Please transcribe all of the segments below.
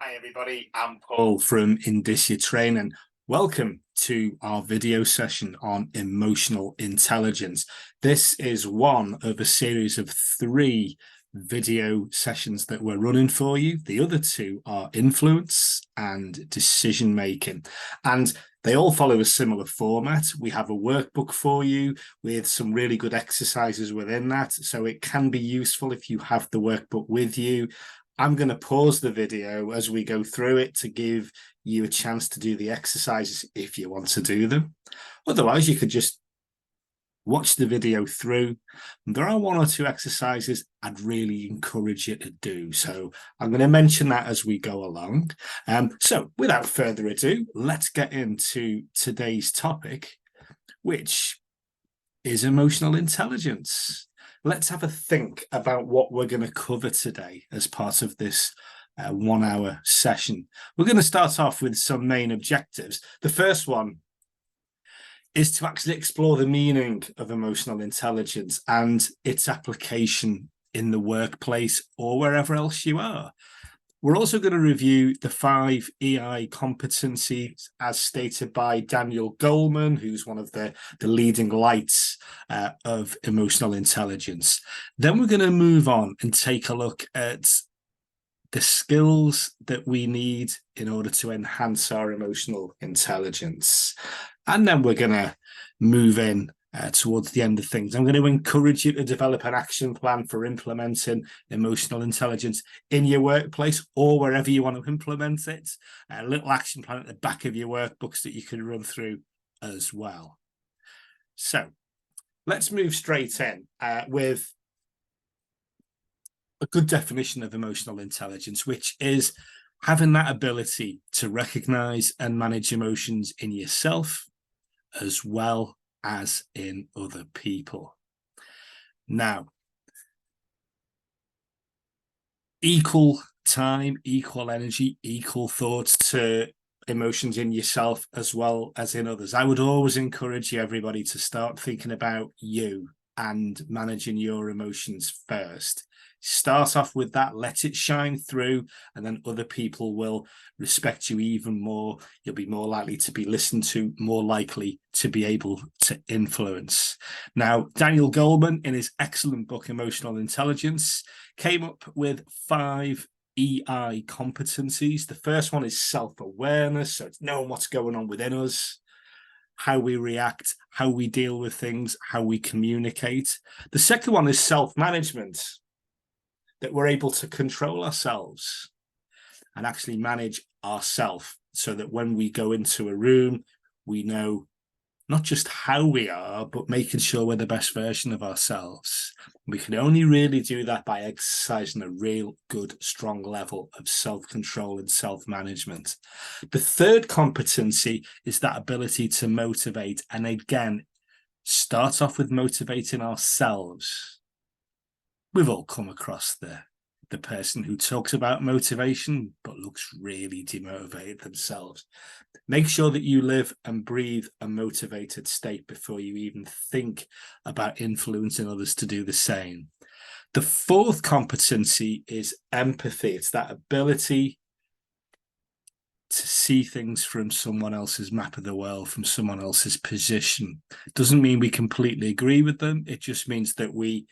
Hi everybody, I'm Paul from Indicia Training. Welcome to our video session on emotional intelligence. This is one of a series of 3 video sessions that we're running for you. The other 2 are influence and decision making, and they all follow a similar format. We have a workbook for you with some really good exercises within that, so it can be useful if you have the workbook with you. I'm going to pause the video as we go through it to give you a chance to do the exercises if you want to do them. Otherwise, you could just watch the video through. And there are 1 or 2 exercises I'd really encourage you to do. So I'm going to mention that as we go along. So without further ado, let's get into today's topic, which is emotional intelligence. Let's have a think about what we're going to cover today as part of this 1-hour session. We're going to start off with some main objectives. The first one is to actually explore the meaning of emotional intelligence and its application in the workplace or wherever else you are. We're also going to review the 5 EI competencies as stated by Daniel Goleman, who's one of the leading lights of emotional intelligence. Then we're going to move on and take a look at the skills that we need in order to enhance our emotional intelligence. And then we're going to move in towards the end of things. I'm going to encourage you to develop an action plan for implementing emotional intelligence in your workplace or wherever you want to implement it. A little action plan at the back of your workbooks that you can run through as well. So let's move straight in with a good definition of emotional intelligence, which is having that ability to recognize and manage emotions in yourself as well as in other people. Now, equal time, equal energy, equal thoughts to emotions in yourself as well as in others. I would always encourage everybody to start thinking about you and managing your emotions first. Start off with that, let it shine through, and then other people will respect you even more. You'll be more likely to be listened to, more likely to be able to influence. Now, Daniel Goleman, in his excellent book, Emotional Intelligence, came up with 5 EI competencies. The first one is self-awareness, so it's knowing what's going on within us, how we react, how we deal with things, how we communicate. The second one is self-management, that we're able to control ourselves and actually manage ourselves so that when we go into a room, we know not just how we are, but making sure we're the best version of ourselves. We can only really do that by exercising a real good, strong level of self-control and self-management. The third competency is that ability to motivate. And again, start off with motivating ourselves. We've all come across the person who talks about motivation but looks really demotivated themselves. Make sure that you live and breathe a motivated state before you even think about influencing others to do the same. The fourth competency is empathy. It's that ability to see things from someone else's map of the world, from someone else's position. It doesn't mean we completely agree with them. It just means that we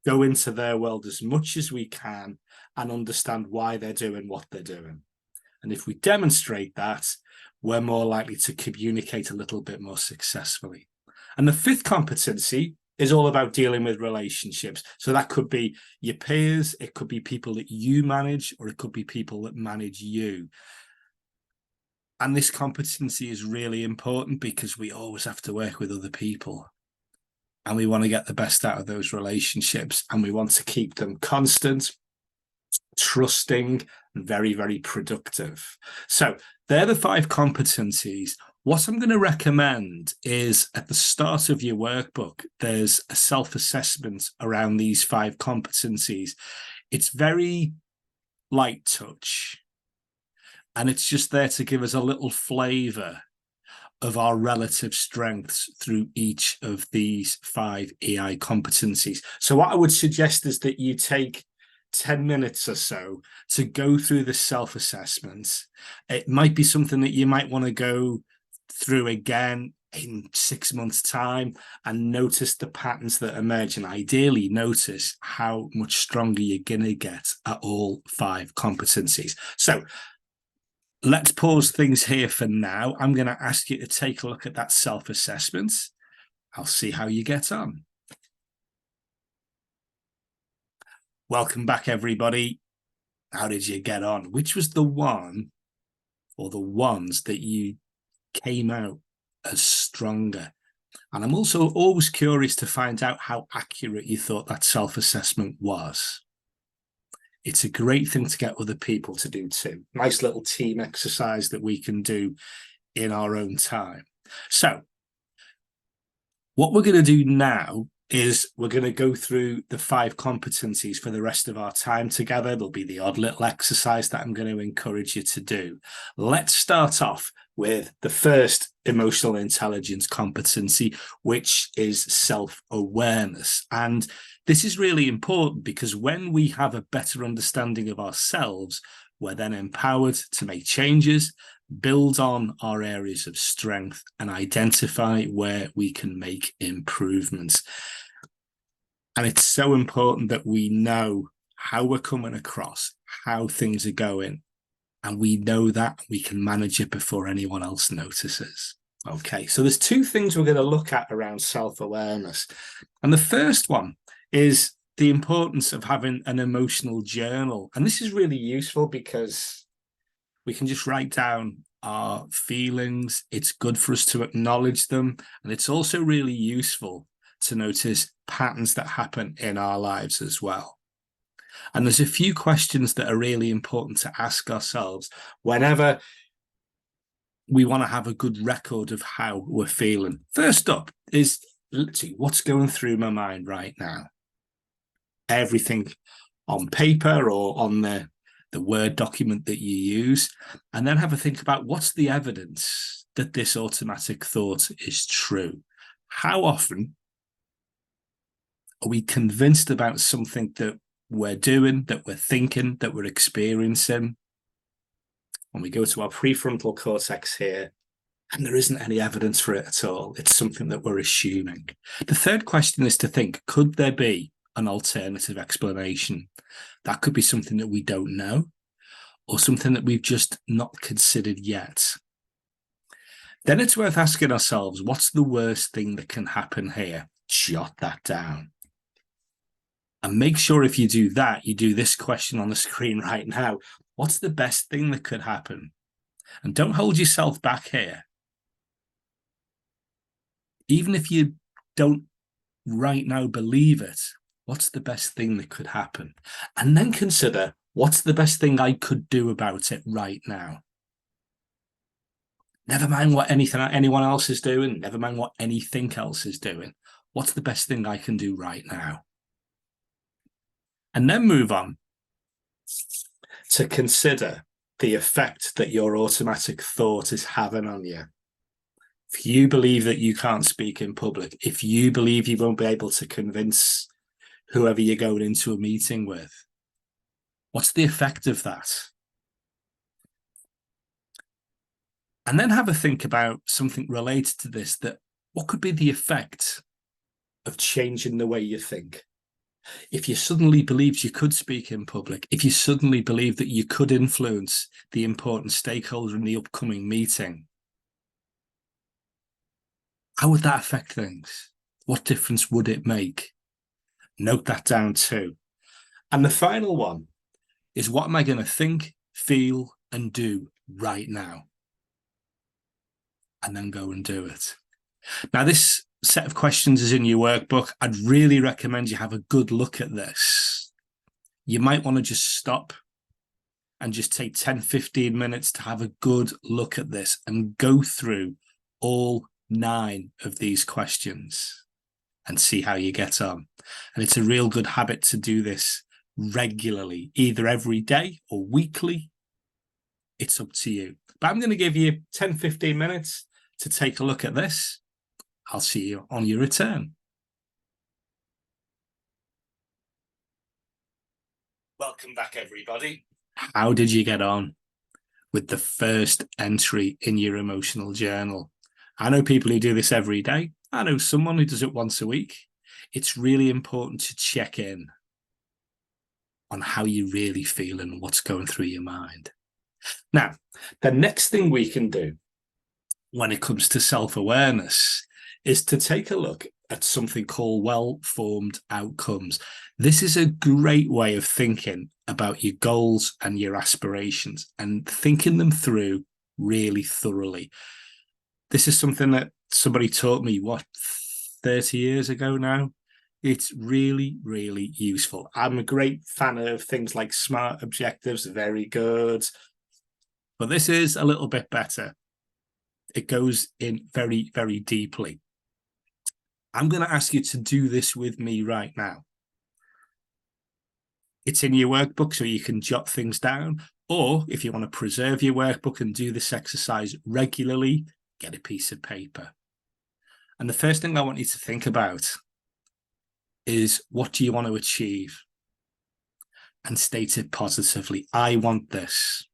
go into their world as much as we can and understand why they're doing what they're doing. And if we demonstrate that, we're more likely to communicate a little bit more successfully. And the fifth competency is all about dealing with relationships. So that could be your peers, it could be people that you manage, or it could be people that manage you. And this competency is really important because we always have to work with other people. And we want to get the best out of those relationships, and we want to keep them constant, trusting, and very, very productive. So they're the 5 competencies. What I'm going to recommend is at the start of your workbook, there's a self-assessment around these 5 competencies. It's very light touch, and it's just there to give us a little flavor of our relative strengths through each of these 5 EI competencies. So what I would suggest is that you take 10 minutes or so to go through the self-assessment. It might be something that you might want to go through again in 6 months' time and notice the patterns that emerge, and ideally notice how much stronger you're going to get at all 5 competencies. So let's pause things here for now. I'm going to ask you to take a look at that self-assessment. I'll see how you get on. Welcome back, everybody. How did you get on? Which was the one or the ones that you came out as stronger? And I'm also always curious to find out how accurate you thought that self-assessment was. It's a great thing to get other people to do too. Nice little team exercise that we can do in our own time. So what we're going to do now is we're going to go through the 5 competencies for the rest of our time together. There'll be the odd little exercise that I'm going to encourage you to do. Let's start off with the first emotional intelligence competency, which is self-awareness. And this is really important because when we have a better understanding of ourselves, we're then empowered to make changes, build on our areas of strength, and identify where we can make improvements. And it's so important that we know how we're coming across, how things are going, and we know that we can manage it before anyone else notices. Okay, so there's 2 things we're going to look at around self-awareness. And the first one is the importance of having an emotional journal. And this is really useful because we can just write down our feelings. It's good for us to acknowledge them. And it's also really useful to notice patterns that happen in our lives as well. And there's a few questions that are really important to ask ourselves whenever we want to have a good record of how we're feeling. First up is, let's see, what's going through my mind right now? Everything on paper or on the Word document that you use, and then have a think about what's the evidence that this automatic thought is true. How often are we convinced about something that we're doing, that we're thinking, that we're experiencing? When we go to our prefrontal cortex here, and there isn't any evidence for it at all. It's something that we're assuming. The third question is to think, could there be an alternative explanation? That could be something that we don't know, or something that we've just not considered yet. Then it's worth asking ourselves, what's the worst thing that can happen here? Jot that down. And make sure if you do that, you do this question on the screen right now. What's the best thing that could happen? And don't hold yourself back here. Even if you don't right now believe it, what's the best thing that could happen? And then consider, what's the best thing I could do about it right now? Never mind what anyone else is doing. Never mind what anything else is doing. What's the best thing I can do right now? And then move on to consider the effect that your automatic thought is having on you. If you believe that you can't speak in public, if you believe you won't be able to convince whoever you're going into a meeting with, what's the effect of that? And then have a think about something related to this, that what could be the effect of changing the way you think? If you suddenly believed you could speak in public, if you suddenly believed that you could influence the important stakeholder in the upcoming meeting, how would that affect things? What difference would it make? Note that down too. And the final one is, what am I going to think, feel, and do right now? And then go and do it. Now, this set of questions is in your workbook. I'd really recommend you have a good look at this. You might want to just stop and just take 10, 15 minutes to have a good look at this and go through all 9 of these questions and see how you get on. And it's a real good habit to do this regularly, either every day or weekly. It's up to you. But I'm going to give you 10, 15 minutes to take a look at this. I'll see you on your return. Welcome back, everybody. How did you get on with the first entry in your emotional journal? I know people who do this every day. I know someone who does it once a week. It's really important to check in on how you really feel and what's going through your mind. Now, the next thing we can do when it comes to self-awareness is to take a look at something called well-formed outcomes. This is a great way of thinking about your goals and your aspirations and thinking them through really thoroughly. This is something that somebody taught me, 30 years ago now? It's really, really useful. I'm a great fan of things like SMART objectives, very good. But this is a little bit better. It goes in very, very deeply. I'm going to ask you to do this with me right now. It's in your workbook, so you can jot things down. Or if you want to preserve your workbook and do this exercise regularly, get a piece of paper. And the first thing I want you to think about is, what do you want to achieve? And state it positively. I want this.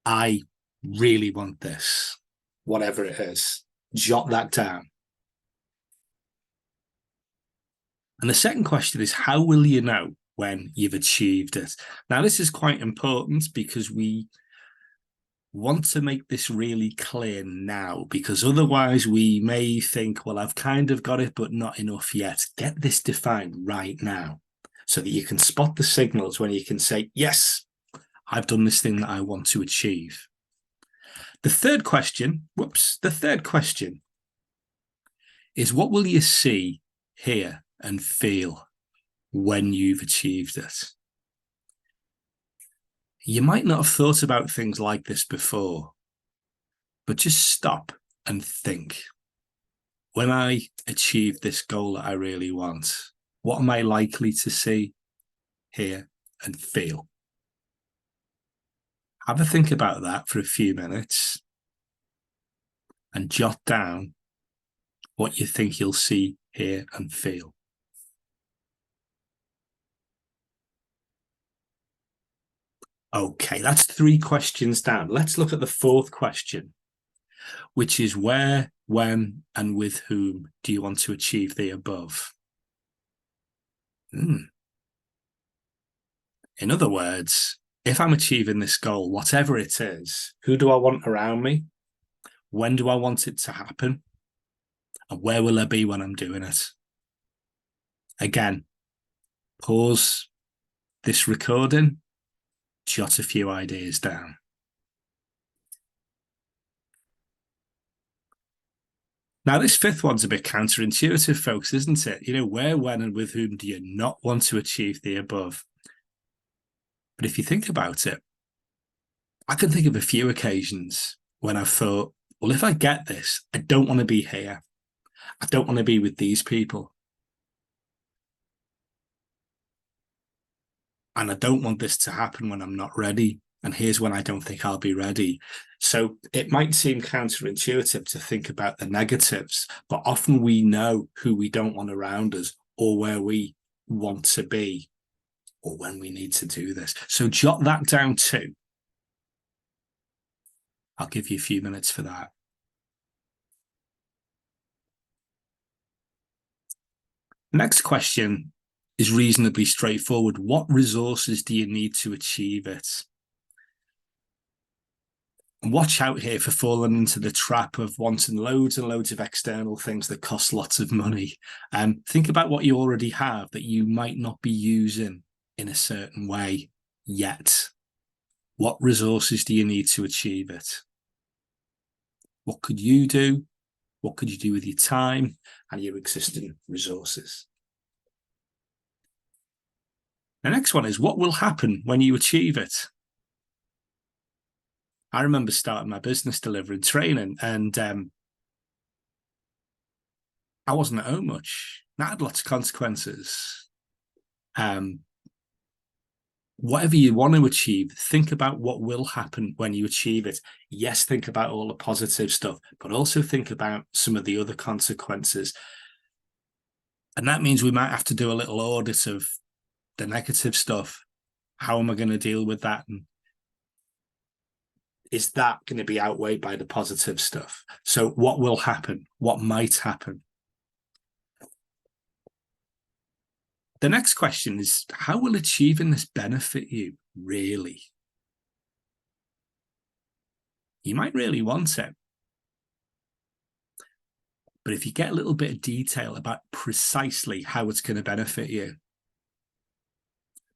I really want this. Whatever it is, jot that down. And the second question is, how will you know when you've achieved it? Now, this is quite important because we want to make this really clear now, because otherwise we may think, well, I've kind of got it, but not enough yet. Get this defined right now so that you can spot the signals when you can say, yes, I've done this thing that I want to achieve. The third question is, what will you see, hear, and feel when you've achieved it? You might not have thought about things like this before, but just stop and think. When I achieve this goal that I really want, what am I likely to see, hear, and feel? Have a think about that for a few minutes and jot down what you think you'll see, hear, and feel. Okay, that's 3 questions down. Let's look at the 4th question, which is, where, when, and with whom do you want to achieve the above? In other words, if I'm achieving this goal, whatever it is, who do I want around me? When do I want it to happen? And where will I be when I'm doing it? Again, pause this recording, jot a few ideas down. Now, this 5th one's a bit counterintuitive, folks, isn't it? You know, where, when, and with whom do you not want to achieve the above? But if you think about it, I can think of a few occasions when I've thought, well, if I get this, I don't want to be here. I don't want to be with these people. And I don't want this to happen when I'm not ready. And here's when I don't think I'll be ready. So it might seem counterintuitive to think about the negatives, but often we know who we don't want around us, or where we want to be, or when we need to do this. So jot that down too. I'll give you a few minutes for that. Next question is reasonably straightforward. What resources do you need to achieve it? And watch out here for falling into the trap of wanting loads and loads of external things that cost lots of money. Think about what you already have that you might not be using in a certain way yet. What resources do you need to achieve it? What could you do? What could you do with your time and your existing resources? The next one is, what will happen when you achieve it? I remember starting my business delivering training, and I wasn't at home much. That had lots of consequences. Whatever you want to achieve, think about what will happen when you achieve it. Yes, think about all the positive stuff, but also think about some of the other consequences. And that means we might have to do a little audit of the negative stuff How am I going to deal with that? And is that going to be outweighed by the positive stuff? So what will happen? What might happen? The next question is, how will achieving this benefit you really? You might really want it. But if you get a little bit of detail about precisely how it's going to benefit you,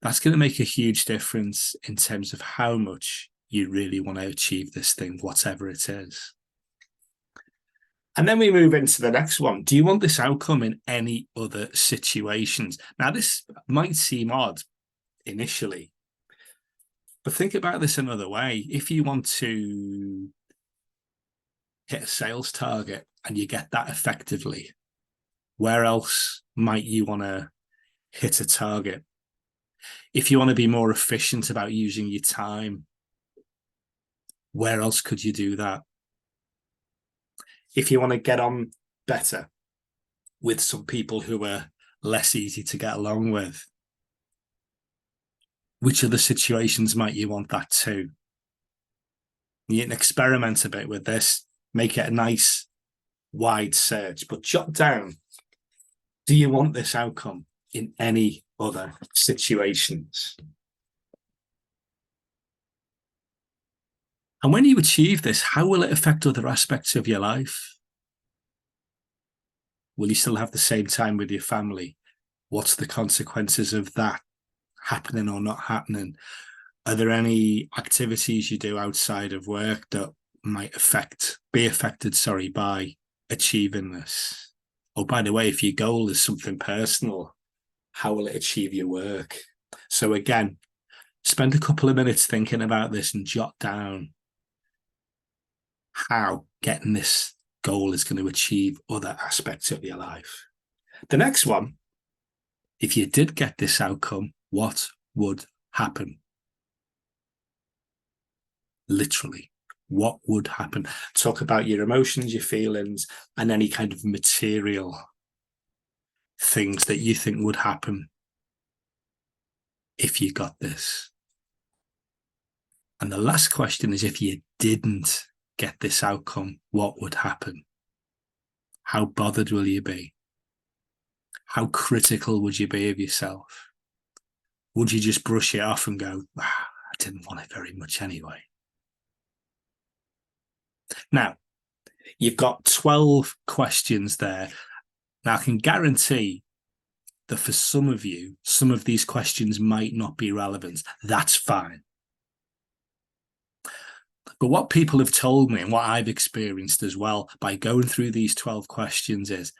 that's going to make a huge difference in terms of how much you really want to achieve this thing, whatever it is. And then we move into the next one. Do you want this outcome in any other situations? Now, this might seem odd initially, but think about this another way. If you want to hit a sales target and you get that effectively, where else might you want to hit a target? If you want to be more efficient about using your time, where else could you do that? If you want to get on better with some people who are less easy to get along with, which other situations might you want that too? You can experiment a bit with this, make it a nice wide search, but jot down, do you want this outcome in any other situations? And when you achieve this, how will it affect other aspects of your life? Will you still have the same time with your family? What's the consequences of that happening or not happening? Are there any activities you do outside of work that might be affected by achieving this? Oh, by the way, if your goal is something personal, how will it achieve your work? So again, spend a couple of minutes thinking about this and jot down how getting this goal is going to achieve other aspects of your life. The next one, if you did get this outcome, what would happen? Literally, what would happen? Talk about your emotions, your feelings, and any kind of material things that you think would happen if you got this. And the last question is, if you didn't get this outcome, what would happen? How bothered will you be? How critical would you be of yourself? Would you just brush it off and go, I didn't want it very much anyway? Now, you've got 12 questions there. Now, I can guarantee that for some of you, some of these questions might not be relevant. That's fine. But what people have told me and what I've experienced as well by going through these 12 questions is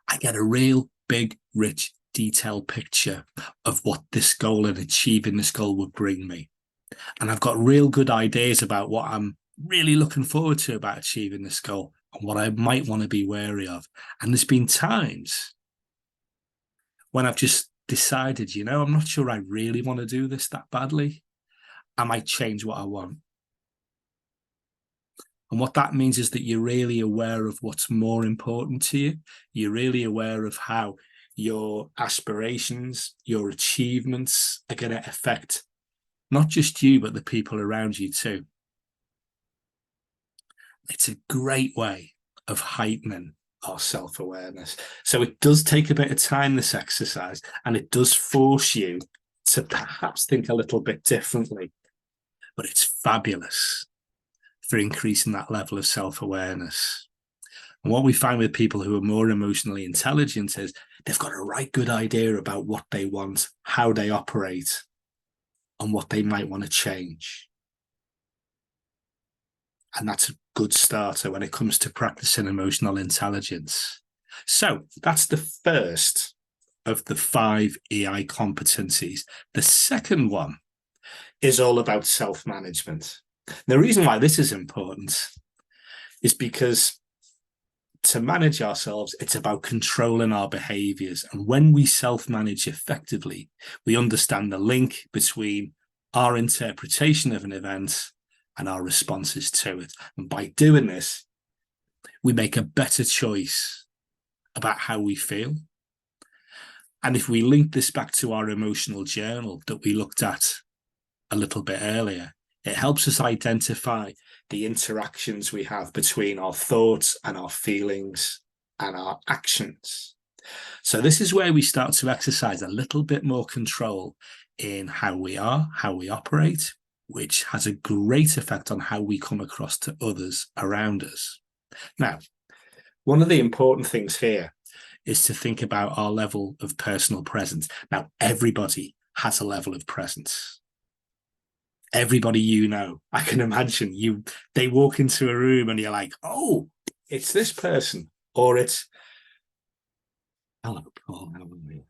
I get a real big, rich, detailed picture of what this goal and achieving this goal would bring me. And I've got real good ideas about what I'm really looking forward to about achieving this goal and what I might want to be wary of. And there's been times when I've just decided, I'm not sure I really want to do this that badly. I might change what I want. And what that means is that you're really aware of what's more important to you. You're really aware of how your aspirations, your achievements are going to affect not just you, but the people around you too. It's a great way of heightening our self-awareness. So it does take a bit of time, this exercise, and it does force you to perhaps think a little bit differently. But it's fabulous for increasing that level of self-awareness. And what we find with people who are more emotionally intelligent is they've got a right good idea about what they want, how they operate, and what they might want to change. And that's a good starter when it comes to practicing emotional intelligence. So that's the first of the 5 EI competencies. The second one is all about self-management. The reason why this is important is because to manage ourselves, it's about controlling our behaviors. And when we self-manage effectively, we understand the link between our interpretation of an event and our responses to it. And by doing this, we make a better choice about how we feel. And if we link this back to our emotional journal that we looked at a little bit earlier. It helps us identify the interactions we have between our thoughts and our feelings and our actions. So this is where we start to exercise a little bit more control in how we are, how we operate, which has a great effect on how we come across to others around us. Now, one of the important things here is to think about our level of personal presence. Now, everybody has a level of presence. Everybody you know, I can imagine they walk into a room and you're like, oh, it's this person, or it's, hello, Paul, how are you?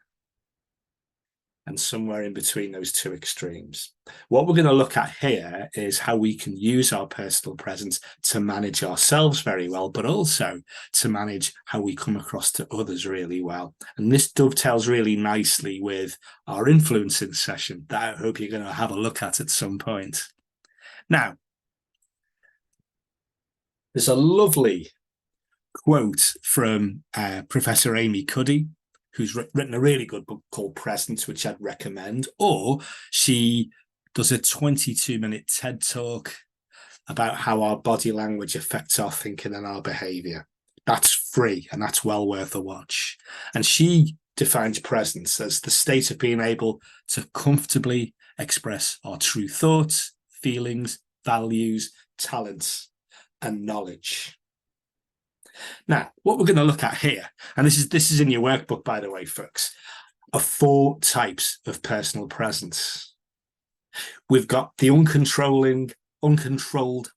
And somewhere in between those two extremes. What we're going to look at here is how we can use our personal presence to manage ourselves very well, but also to manage how we come across to others really well. And this dovetails really nicely with our influencing session that I hope you're going to have a look at some point. Now, there's a lovely quote from Professor Amy Cuddy, who's written a really good book called Presence, which I'd recommend, or she does a 22-minute TED Talk about how our body language affects our thinking and our behavior. That's free and that's well worth a watch. And she defines presence as the state of being able to comfortably express our true thoughts, feelings, values, talents, and knowledge. Now, what we're going to look at here, and this is in your workbook, by the way, folks, are 4 types of personal presence. We've got the uncontrolled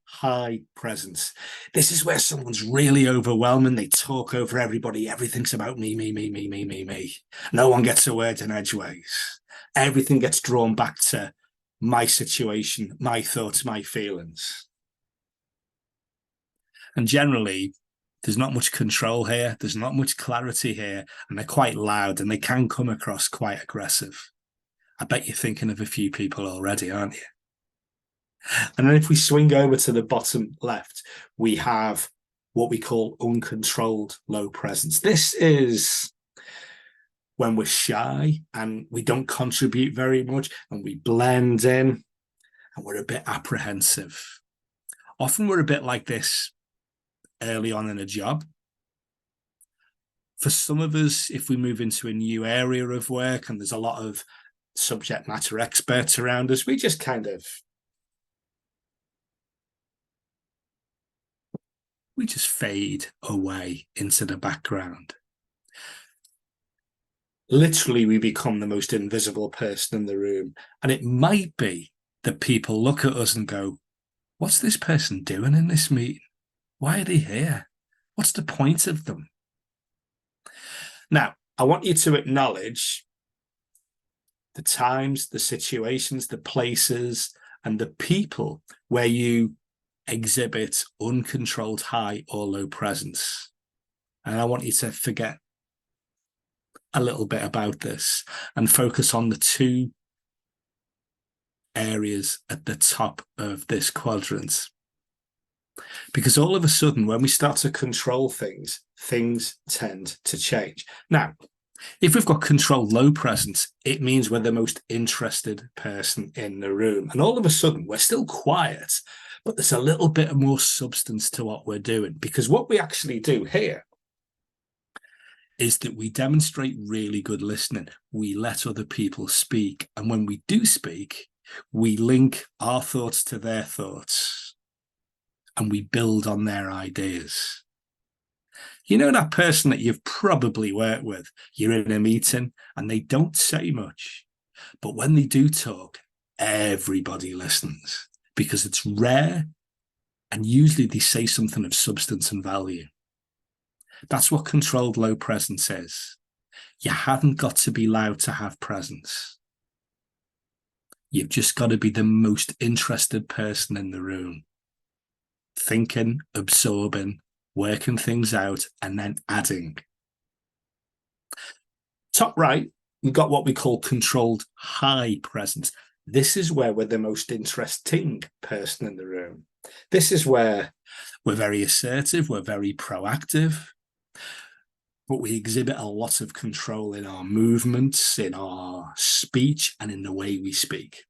high presence. This is where someone's really overwhelming. They talk over everybody. Everything's about me, me, me, me, me, me, me. No one gets a word in edgeways. Everything gets drawn back to my situation, my thoughts, my feelings. And generally, there's not much control here. There's not much clarity here. And they're quite loud and they can come across quite aggressive. I bet you're thinking of a few people already, aren't you? And then if we swing over to the bottom left, we have what we call uncontrolled low presence. This is when we're shy and we don't contribute very much and we blend in and we're a bit apprehensive. Often we're a bit like this early on in a job. For some of us, if we move into a new area of work and there's a lot of subject matter experts around us, we just fade away into the background. Literally, we become the most invisible person in the room. And it might be that people look at us and go, what's this person doing in this meeting? Why are they here? What's the point of them? Now, I want you to acknowledge the times, the situations, the places, and the people where you exhibit uncontrolled high or low presence. And I want you to forget a little bit about this and focus on the 2 areas at the top of this quadrant. Because all of a sudden, when we start to control things, things tend to change. Now, if we've got controlled low presence, it means we're the most interested person in the room. And all of a sudden, we're still quiet, but there's a little bit more substance to what we're doing. Because what we actually do here is that we demonstrate really good listening. We let other people speak. And when we do speak, we link our thoughts to their thoughts. And we build on their ideas. You know that person that you've probably worked with, you're in a meeting and they don't say much, but when they do talk, everybody listens because it's rare and usually they say something of substance and value. That's what controlled low presence is. You haven't got to be loud to have presence. You've just got to be the most interested person in the room. Thinking, absorbing, working things out, and then adding. Top right, we've got what we call controlled high presence. This is where we're the most interesting person in the room. This is where we're very assertive, we're very proactive, but we exhibit a lot of control in our movements, in our speech, and in the way we speak.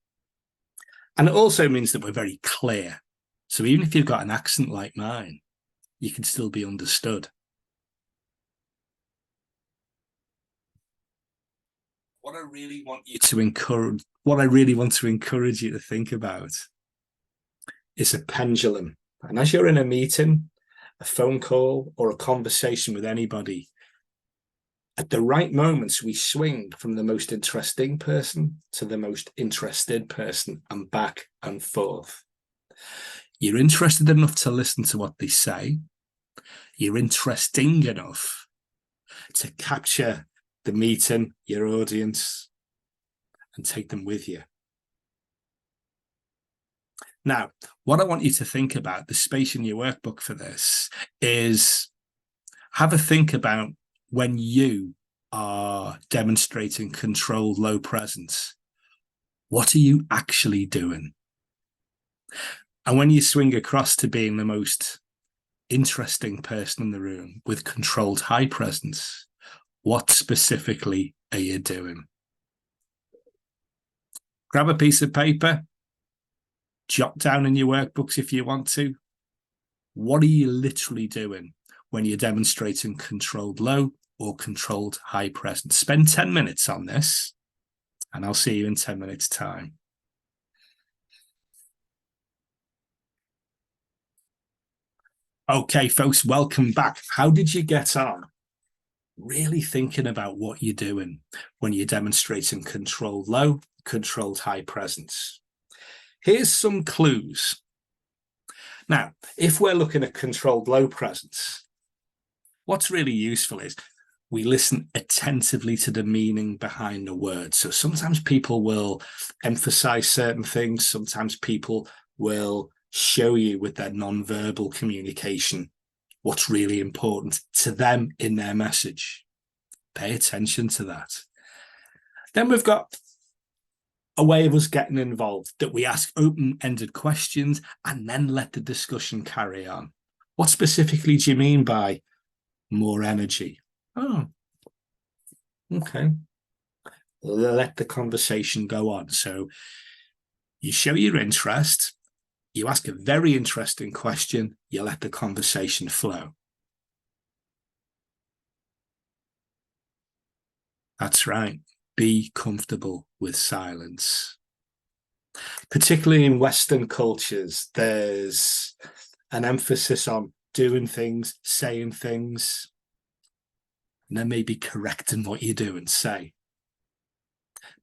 And it also means that we're very clear. So even if you've got an accent like mine, you can still be understood. What I really want you to encourage, what I really want to encourage you to think about is a pendulum. And as you're in a meeting, a phone call, or a conversation with anybody, at the right moments, we swing from the most interesting person to the most interested person and back and forth. You're interested enough to listen to what they say. You're interesting enough to capture the meeting, your audience, and take them with you. Now, what I want you to think about, the space in your workbook for this, is have a think about when you are demonstrating controlled low presence. What are you actually doing? And when you swing across to being the most interesting person in the room with controlled high presence, what specifically are you doing? Grab a piece of paper, jot down in your workbooks if you want to. What are you literally doing when you're demonstrating controlled low or controlled high presence? Spend 10 minutes on this, and I'll see you in 10 minutes' time. Okay, folks, welcome back. How did you get on? Really thinking about what you're doing when you're demonstrating controlled low, controlled high presence. Here's some clues. Now, if we're looking at controlled low presence, what's really useful is we listen attentively to the meaning behind the word. So sometimes people will emphasize certain things. Sometimes people will show you with their non-verbal communication what's really important to them in their message. Pay attention to that. Then we've got a way of us getting involved, that we ask open-ended questions and then let the discussion carry on. What specifically do you mean by more energy? Oh, okay. Let the conversation go on. So you show your interest, you ask a very interesting question, you let the conversation flow. That's right. Be comfortable with silence. Particularly in Western cultures, there's an emphasis on doing things, saying things, and then maybe correcting what you do and say.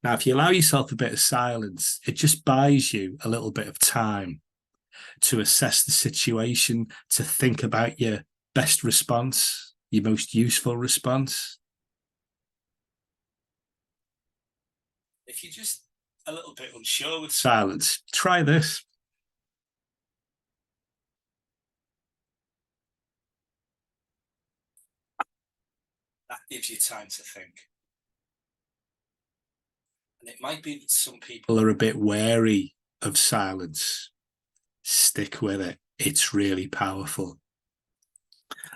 Now, if you allow yourself a bit of silence, it just buys you a little bit of time to assess the situation, to think about your best response, your most useful response. If you're just a little bit unsure with silence, try this. That gives you time to think. And it might be that some people are a bit wary of silence. Stick with it. It's really powerful.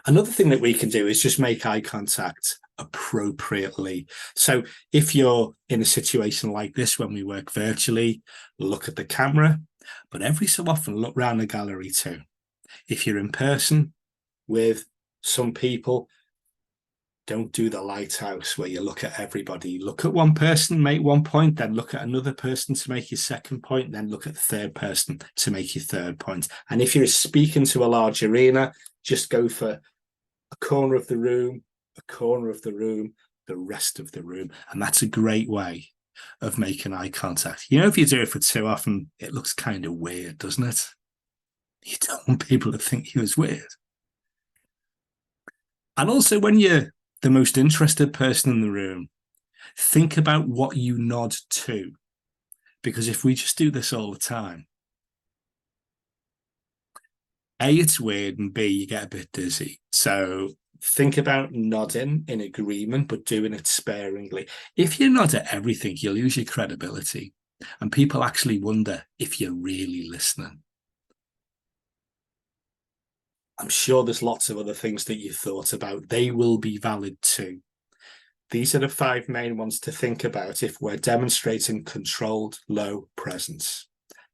Another thing that we can do is just make eye contact appropriately. So if you're in a situation like this, when we work virtually, look at the camera, but every so often look around the gallery too. If you're in person with some people, don't do the lighthouse where you look at everybody. Look at one person, make one point, then look at another person to make your second point, then look at the third person to make your third point. And if you're speaking to a large arena, just go for a corner of the room, a corner of the room, the rest of the room. And that's a great way of making eye contact. You know, if you do it for too often, it looks kind of weird, doesn't it? You don't want people to think you was weird. And also, when you're the most interested person in the room, think about what you nod to. Because if we just do this all the time, A, it's weird, and B, you get a bit dizzy. So think about nodding in agreement, but doing it sparingly. If you nod at everything, you'll lose your credibility. And people actually wonder if you're really listening. I'm sure there's lots of other things that you've thought about. They will be valid too. These are the 5 main ones to think about if we're demonstrating controlled low presence.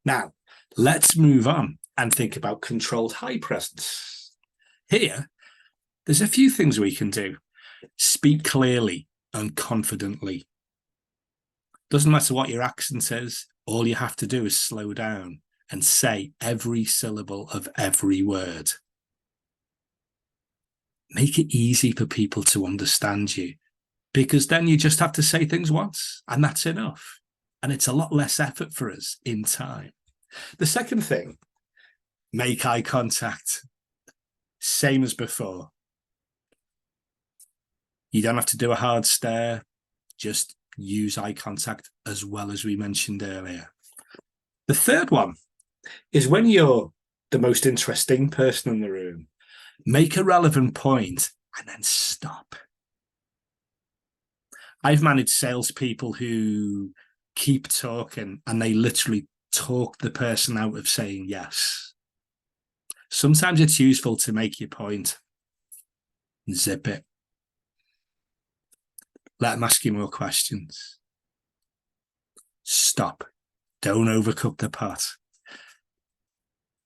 Now, let's move on and think about controlled high presence. Here, there's a few things we can do. Speak clearly and confidently. Doesn't matter what your accent is, all you have to do is slow down and say every syllable of every word. Make it easy for people to understand you, because then you just have to say things once and that's enough. And it's a lot less effort for us in time. The second thing, make eye contact. Same as before. You don't have to do a hard stare. Just use eye contact, as well as we mentioned earlier. The third one is when you're the most interesting person in the room, make a relevant point and then stop. I've managed salespeople who keep talking and they literally talk the person out of saying yes. Sometimes it's useful to make your point, zip it. Let them ask you more questions. Stop. Don't overcook the pot.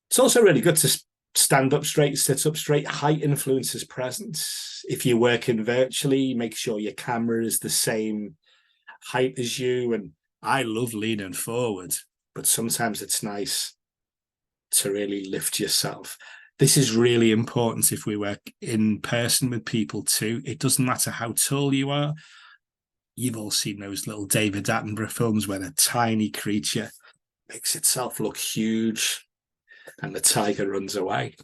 It's also really good to stand up straight, sit up straight. Height influences presence. If you're working virtually, make sure your camera is the same height as you. And I love leaning forward, but sometimes it's nice to really lift yourself. This is really important if we work in person with people too. It doesn't matter how tall you are. You've all seen those little David Attenborough films where a tiny creature makes itself look huge and the tiger runs away.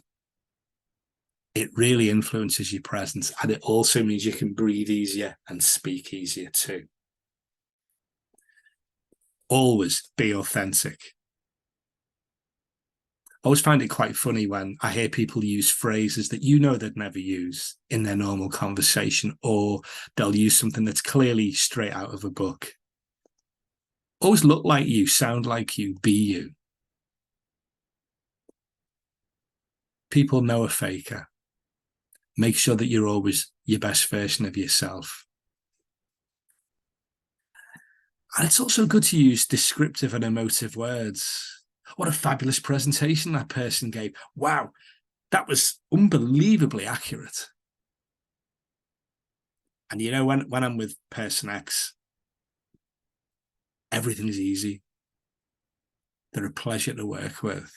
It really influences your presence, and it also means you can breathe easier and speak easier too. Always be authentic. I always find it quite funny when I hear people use phrases that they'd never use in their normal conversation, or they'll use something that's clearly straight out of a book. Always look like you, sound like you, be you. People know a faker. Make sure that you're always your best version of yourself. And it's also good to use descriptive and emotive words. What a fabulous presentation that person gave. Wow, that was unbelievably accurate. And when I'm with person X, everything's easy. They're a pleasure to work with.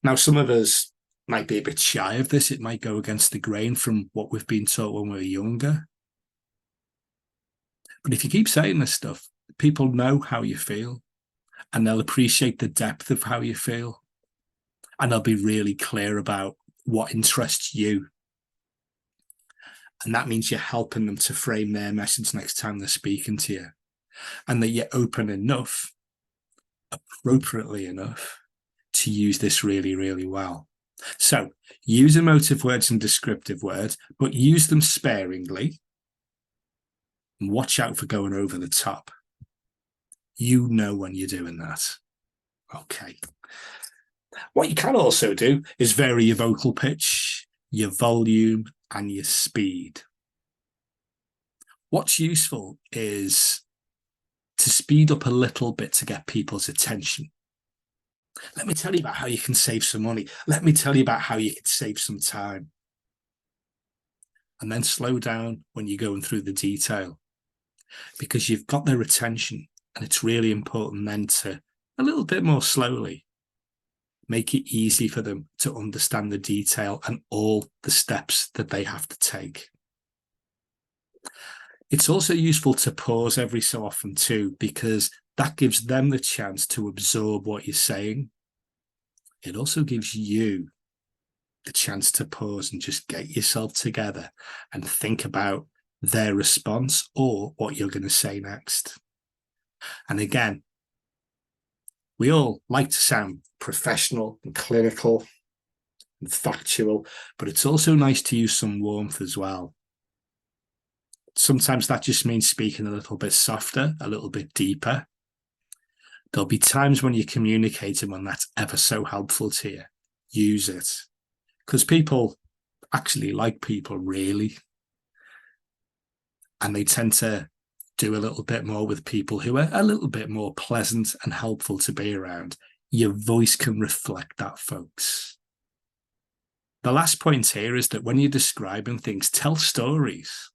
Now, some of us might be a bit shy of this. It might go against the grain from what we've been taught when we were younger. But if you keep saying this stuff, people know how you feel, and they'll appreciate the depth of how you feel, and they'll be really clear about what interests you. And that means you're helping them to frame their message next time they're speaking to you, and that you're open enough, appropriately enough, to use this really, really well. So use emotive words and descriptive words, but use them sparingly. And watch out for going over the top. You know when you're doing that. Okay. What you can also do is vary your vocal pitch, your volume, and your speed. What's useful is to speed up a little bit to get people's attention. Let me tell you about how you can save some money. Let me tell you about how you can save some time. And then slow down when you're going through the detail, because you've got their attention, and it's really important then to, a little bit more slowly, make it easy for them to understand the detail and all the steps that they have to take. It's also useful to pause every so often too, because that gives them the chance to absorb what you're saying. It also gives you the chance to pause and just get yourself together and think about their response or what you're going to say next. And again, we all like to sound professional and clinical and factual, but it's also nice to use some warmth as well. Sometimes that just means speaking a little bit softer, a little bit deeper. There'll be times when you're communicating when that's ever so helpful to you. Use it. Because people actually like people, really. And they tend to do a little bit more with people who are a little bit more pleasant and helpful to be around. Your voice can reflect that, folks. The last point here is that when you're describing things, tell stories.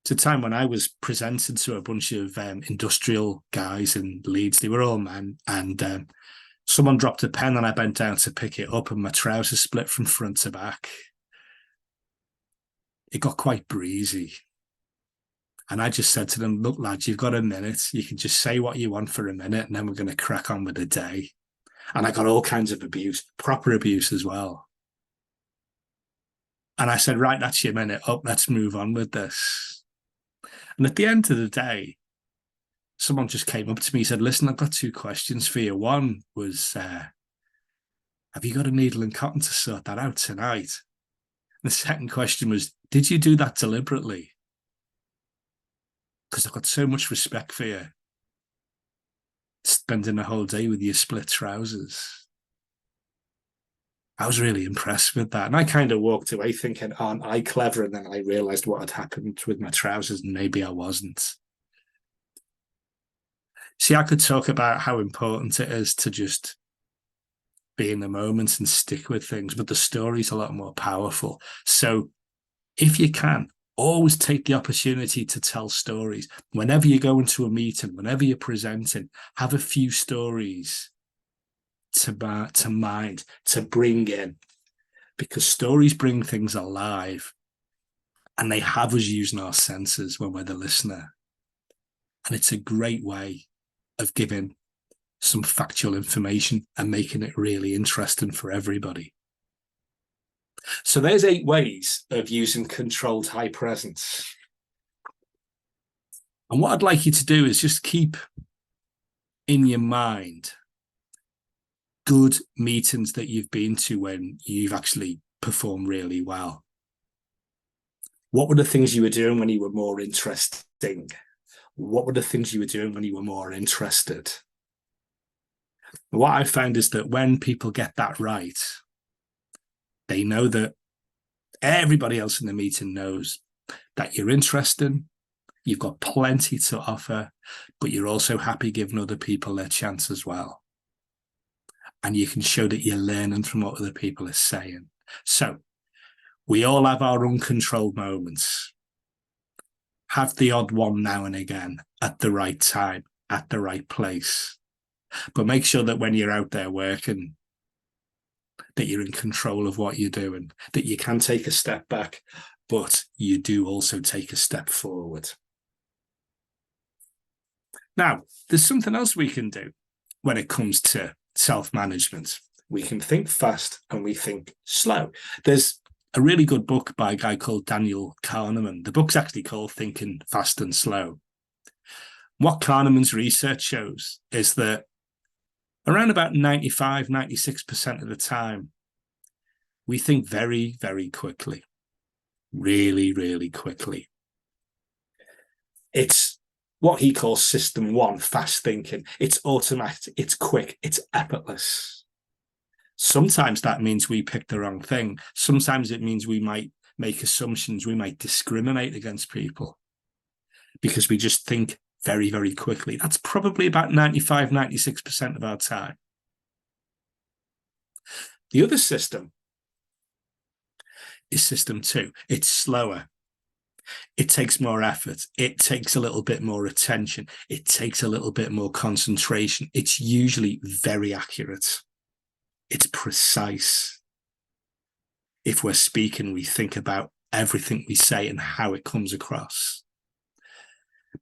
It's a time when I was presented to a bunch of industrial guys in Leeds. They were all men, and someone dropped a pen and I bent down to pick it up and my trousers split from front to back. It got quite breezy. And I just said to them, look, lads, you've got a minute. You can just say what you want for a minute and then we're going to crack on with the day. And I got all kinds of abuse, proper abuse as well. And I said, right, that's your minute up. Let's move on with this. And at the end of the day, someone just came up to me and said, listen, I've got two questions for you. One was, have you got a needle and cotton to sort that out tonight? And the second question was, did you do that deliberately? Because I've got so much respect for you. Spending the whole day with your split trousers. I was really impressed with that. And I kind of walked away thinking, aren't I clever? And then I realized what had happened with my trousers and maybe I wasn't. See, I could talk about how important it is to just be in the moment and stick with things, but the story's a lot more powerful. So if you can, always take the opportunity to tell stories. Whenever you go into a meeting, whenever you're presenting, have a few stories to mind, to bring in, because stories bring things alive and they have us using our senses when we're the listener. And it's a great way of giving some factual information and making it really interesting for everybody. So there's 8 ways of using controlled high presence. And what I'd like you to do is just keep in your mind good meetings that you've been to when you've actually performed really well. What were the things you were doing when you were more interesting? What were the things you were doing when you were more interested? What I found is that when people get that right, they know that everybody else in the meeting knows that you're interesting, you've got plenty to offer, but you're also happy giving other people their chance as well. And you can show that you're learning from what other people are saying. So we all have our uncontrolled moments. Have the odd one now and again at the right time, at the right place. But make sure that when you're out there working, that you're in control of what you're doing, that you can take a step back, but you do also take a step forward. Now, there's something else we can do when it comes to self-management. We can think fast and we think slow. There's a really good book by a guy called Daniel Kahneman. The book's actually called Thinking Fast and Slow. What Kahneman's research shows is that around about 95, 96% of the time, we think very, very quickly. Really, really quickly. It's what he calls system 1, fast thinking. It's automatic, it's quick, it's effortless. Sometimes that means we pick the wrong thing. Sometimes it means we might make assumptions, we might discriminate against people because we just think very, very quickly. That's probably about 95, 96% of our time. The other system is system 2. It's slower. It takes more effort. It takes a little bit more attention. It takes a little bit more concentration. It's usually very accurate. It's precise. If we're speaking, we think about everything we say and how it comes across.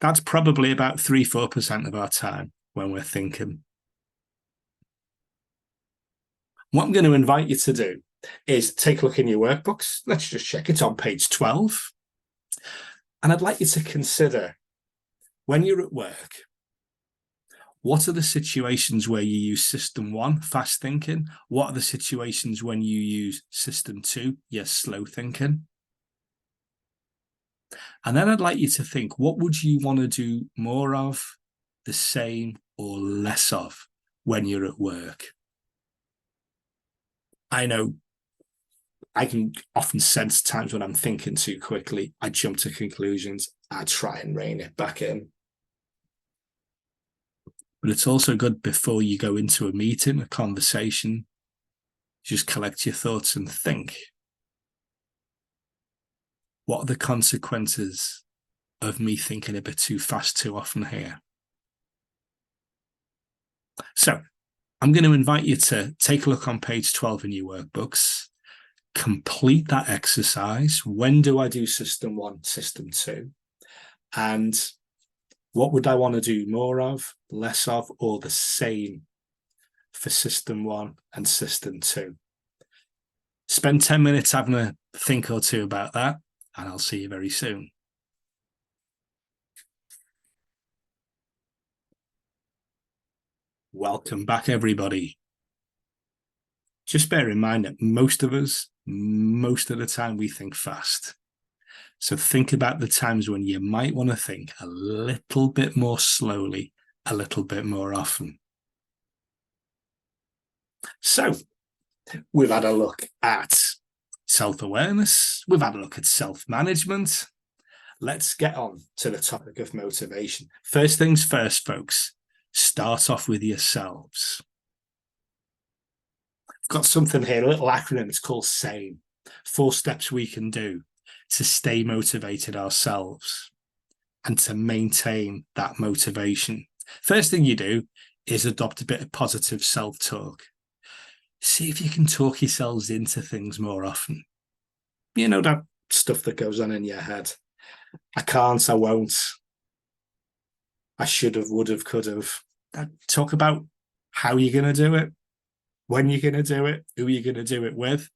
That's probably about 3-4% of our time when we're thinking. What I'm going to invite you to do is take a look in your workbooks. Let's just check it on page 12. And I'd like you to consider, when you're at work, what are the situations where you use system 1, fast thinking? What are the situations when you use system 2, yes, slow thinking? And then I'd like you to think, what would you want to do more of, the same, or less of when you're at work? I know I can often sense times when I'm thinking too quickly. I jump to conclusions. I try and rein it back in. But it's also good before you go into a meeting, a conversation, just collect your thoughts and think. What are the consequences of me thinking a bit too fast too often here? So I'm going to invite you to take a look on page 12 in your workbooks. Complete that exercise. When do I do system 1, system 2? And what would I want to do more of, less of, or the same for system 1 and system 2? Spend 10 minutes having a think or two about that, and I'll see you very soon. Welcome back, everybody. Just bear in mind that most of us, most of the time, we think fast. So think about the times when you might want to think a little bit more slowly, a little bit more often. So we've had a look at self-awareness. We've had a look at self-management. Let's get on to the topic of motivation. First things first, folks, start off with yourselves. I've got something here, a little acronym. It's called SAME. 4 steps we can do to stay motivated ourselves and to maintain that motivation. First thing you do is adopt a bit of positive self-talk. See if you can talk yourselves into things more often. You know, that stuff that goes on in your head. I can't, I won't. I should have, would have, could have. Talk about how you're going to do it, when you're going to do it, who you're going to do it with.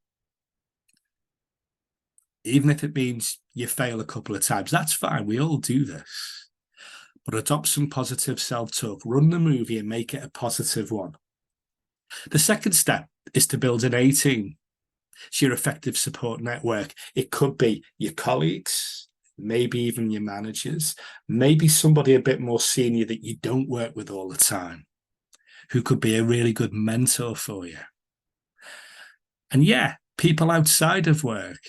Even if it means you fail a couple of times, that's fine. We all do this. But adopt some positive self-talk. Run the movie and make it a positive one. The second step is to build an A-team. It's your effective support network. It could be your colleagues, maybe even your managers, maybe somebody a bit more senior that you don't work with all the time, who could be a really good mentor for you. And yeah, people outside of work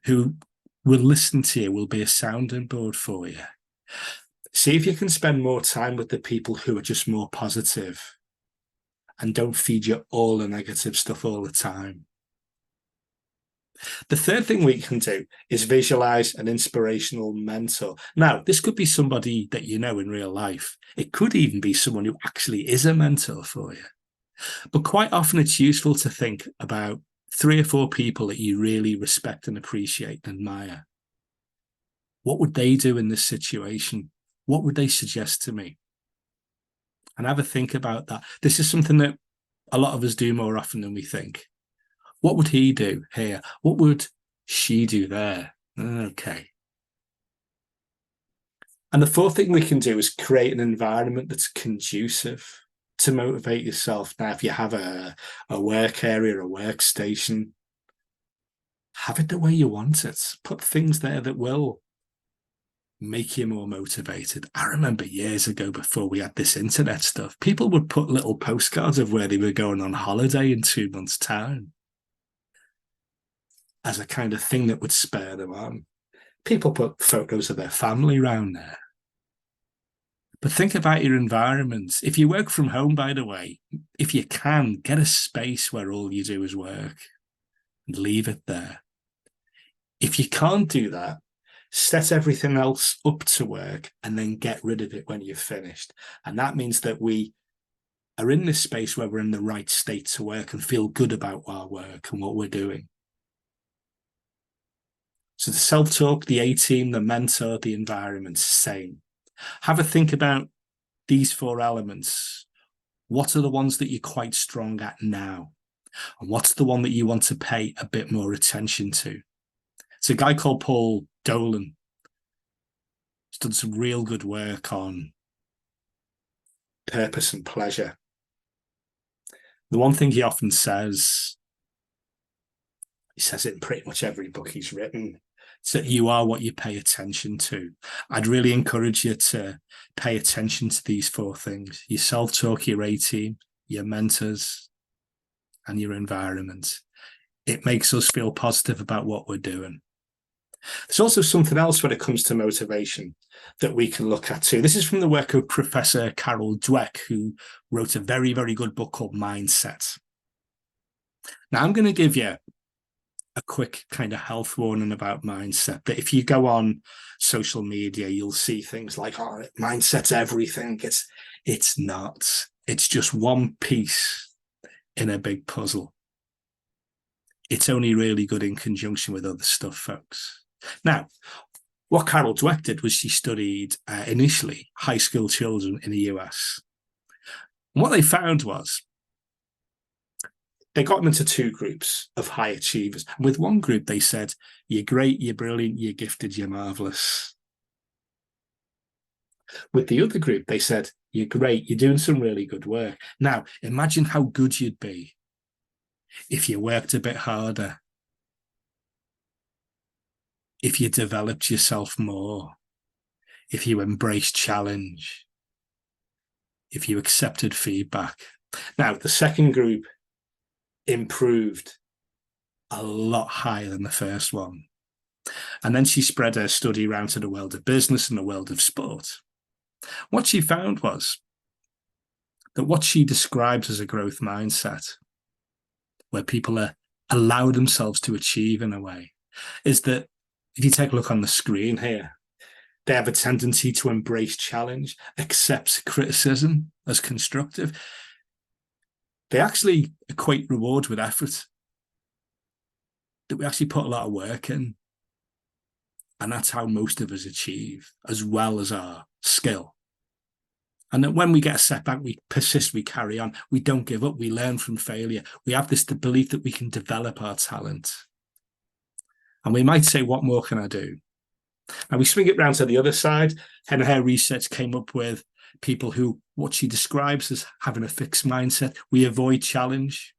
who will listen to you, will be a sounding board for you. See if you can spend more time with the people who are just more positive and don't feed you all the negative stuff all the time. The third thing we can do is visualize an inspirational mentor. Now, this could be somebody that you know in real life. It could even be someone who actually is a mentor for you. But quite often it's useful to think about 3 or 4 people that you really respect and appreciate and admire. What would they do in this situation? What would they suggest to me? And have a think about that. This is something that a lot of us do more often than we think. What would he do here? What would she do there? Okay. And the fourth thing we can do is create an environment that's conducive to motivate yourself. Now, if you have a work area, a workstation, have it the way you want it. Put things there that will make you more motivated. I remember years ago, before we had this internet stuff, people would put little postcards of where they were going on holiday in 2 months' time as a kind of thing that would spur them on. People put photos of their family around there. But think about your environment. If you work from home, by the way, if you can, get a space where all you do is work and leave it there. If you can't do that, set everything else up to work and then get rid of it when you're finished. And that means that we are in this space where we're in the right state to work and feel good about our work and what we're doing. So the self-talk, the A-team, the mentor, the environment, same. Have a think about these 4 elements. What are the ones that you're quite strong at now? And what's the one that you want to pay a bit more attention to? It's a guy called Paul Dolan. He's done some real good work on purpose and pleasure. The one thing he often says, he says it in pretty much every book he's written, is that you are what you pay attention to. I'd really encourage you to pay attention to these 4 things: your self-talk, your A-team, your mentors, and your environment. It makes us feel positive about what we're doing. There's also something else when it comes to motivation that we can look at too. This is from the work of Professor Carol Dweck, who wrote a very, very good book called Mindset. Now, I'm going to give you a quick kind of health warning about mindset. But if you go on social media, you'll see things like, oh, mindset's everything. It's not. It's just one piece in a big puzzle. It's only really good in conjunction with other stuff, folks. Now, what Carol Dweck did was she studied initially high school children in the US. And what they found was they got them into two groups of high achievers. And with one group, they said, you're great, you're brilliant, you're gifted, you're marvelous. With the other group, they said, you're great, you're doing some really good work. Now, imagine how good you'd be if you worked a bit harder, if you developed yourself more, if you embraced challenge, if you accepted feedback. Now, the second group improved a lot higher than the first one. And then she spread her study around to the world of business and the world of sport. What she found was that what she describes as a growth mindset, where people allow themselves to achieve in a way, is that if you take a look on the screen here, they have a tendency to embrace challenge, accept criticism as constructive. They actually equate reward with effort. That we actually put a lot of work in. And that's how most of us achieve, as well as our skill. And that when we get a setback, we persist, we carry on. We don't give up. We learn from failure. We have this belief that we can develop our talent. And we might say, what more can I do? And we swing it round to the other side. And her research came up with people who, what she describes as having a fixed mindset. We avoid challenge.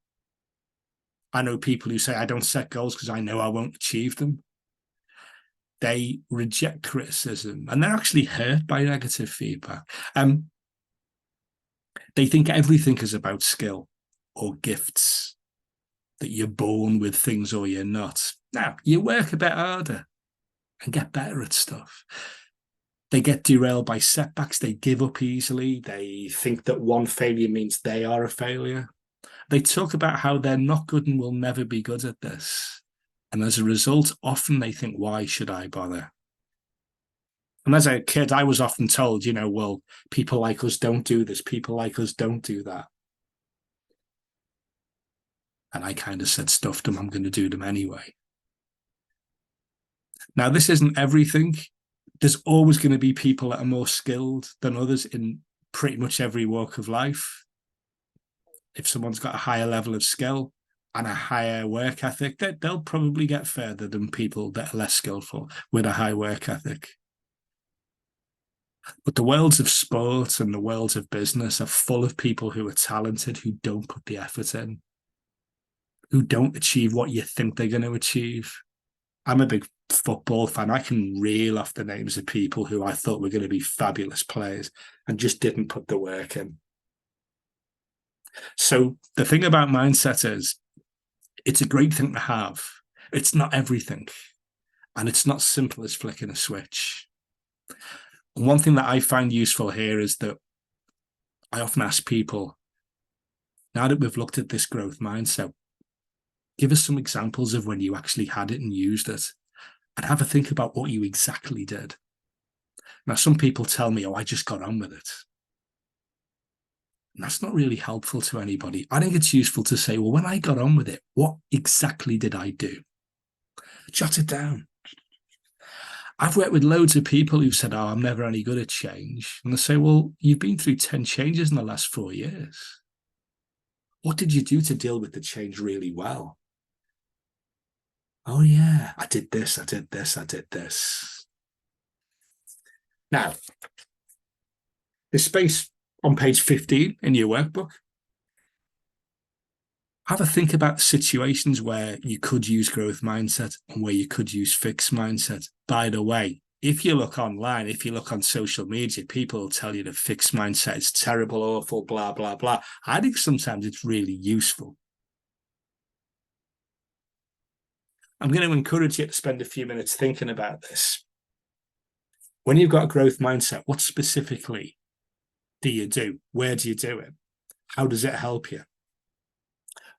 I know people who say, I don't set goals because I know I won't achieve them. They reject criticism and they're actually hurt by negative feedback. They think everything is about skill or gifts, that you're born with things or you're not. Now, you work a bit harder and get better at stuff. They get derailed by setbacks. They give up easily. They think that one failure means they are a failure. They talk about how they're not good and will never be good at this. And as a result, often they think, why should I bother? And as a kid, I was often told, well, people like us don't do this. People like us don't do that. And I kind of said, stuff them, I'm going to do them anyway. Now, this isn't everything. There's always going to be people that are more skilled than others in pretty much every walk of life. If someone's got a higher level of skill and a higher work ethic, they'll probably get further than people that are less skillful with a high work ethic. But the worlds of sport and the worlds of business are full of people who are talented, who don't put the effort in, who don't achieve what you think they're going to achieve. I'm a big football fan. I can reel off the names of people who I thought were going to be fabulous players and just didn't put the work in. So the thing about mindset is it's a great thing to have. It's not everything. And it's not simple as flicking a switch. And one thing that I find useful here is that I often ask people, now that we've looked at this growth mindset, give us some examples of when you actually had it and used it, and have a think about what you exactly did. Now, some people tell me, I just got on with it. And that's not really helpful to anybody. I think it's useful to say, well, when I got on with it, what exactly did I do? Jot it down. I've worked with loads of people who've said, I'm never any good at change. And they say, well, you've been through 10 changes in the last 4 years. What did you do to deal with the change really well? Oh, yeah, I did this, I did this, I did this. Now, this space on page 15 in your workbook, have a think about the situations where you could use growth mindset and where you could use fixed mindset. By the way, if you look online, if you look on social media, people will tell you that fixed mindset is terrible, awful, blah, blah, blah. I think sometimes it's really useful. I'm going to encourage you to spend a few minutes thinking about this. When you've got a growth mindset, what specifically do you do? Where do you do it? How does it help you?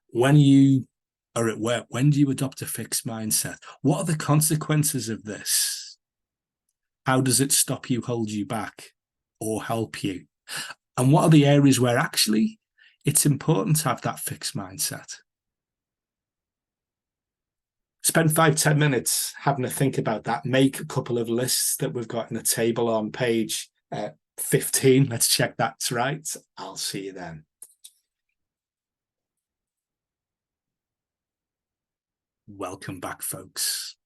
When you are at work, when do you adopt a fixed mindset? What are the consequences of this? How does it stop you, hold you back, or help you? And what are the areas where actually it's important to have that fixed mindset? Spend 5-10 minutes having a think about that. Make a couple of lists that we've got in the table on page 15. Let's check that's right. I'll see you then. Welcome back, folks.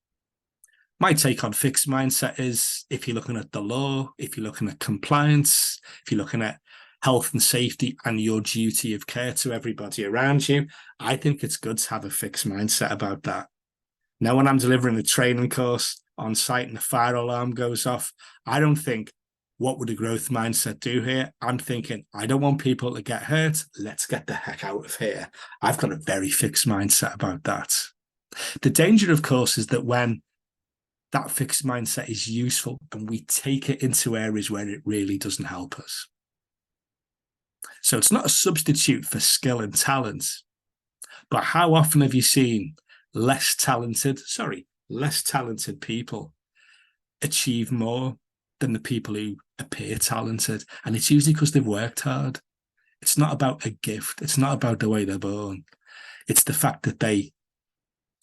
My take on fixed mindset is, if you're looking at the law, if you're looking at compliance, if you're looking at health and safety and your duty of care to everybody around you, I think it's good to have a fixed mindset about that. Now, when I'm delivering a training course on site and the fire alarm goes off, I don't think, what would a growth mindset do here? I'm thinking, I don't want people to get hurt. Let's get the heck out of here. I've got a very fixed mindset about that. The danger, of course, is that when that fixed mindset is useful and we take it into areas where it really doesn't help us. So it's not a substitute for skill and talent, but how often have you seen less talented people achieve more than the people who appear talented? And it's usually because they've worked hard. It's not about a gift. It's not about the way they're born. It's the fact that they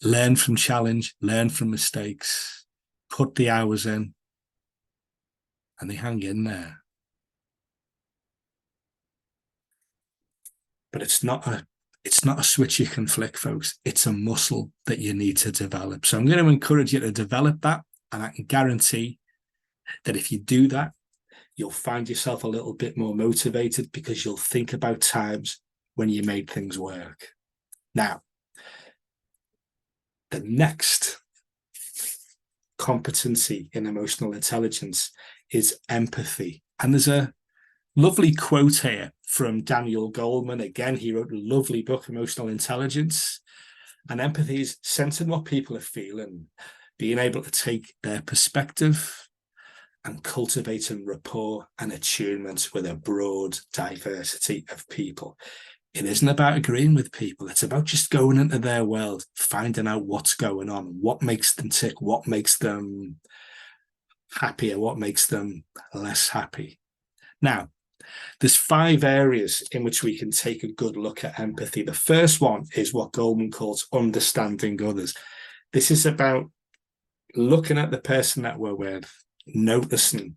learn from challenge, learn from mistakes, put the hours in, and they hang in there. But it's not a switch you can flick, folks. It's a muscle that you need to develop. So I'm going to encourage you to develop that. And I can guarantee that if you do that, you'll find yourself a little bit more motivated, because you'll think about times when you made things work. Now, the next competency in emotional intelligence is empathy. And there's a lovely quote here from Daniel Goleman. Again, he wrote a lovely book, Emotional Intelligence. And empathy is sensing what people are feeling, being able to take their perspective and cultivating rapport and attunement with a broad diversity of people. It isn't about agreeing with people. It's about just going into their world, finding out what's going on, what makes them tick, what makes them happier, what makes them less happy. Now, there's 5 areas in which we can take a good look at empathy. The first one is what Goleman calls understanding others. This is about looking at the person that we're with, noticing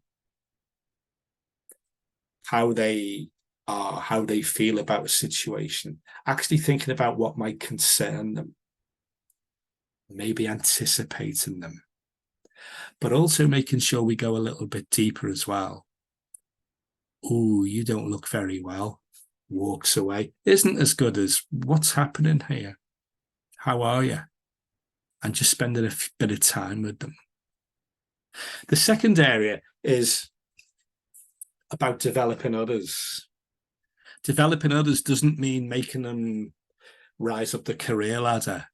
how they are, how they feel about a situation, actually thinking about what might concern them, maybe anticipating them, but also making sure we go a little bit deeper as well. Oh, you don't look very well. Walks away. Isn't as good as, what's happening here? How are you? And just spending a bit of time with them. The second area is about developing others. Developing others doesn't mean making them rise up the career ladder.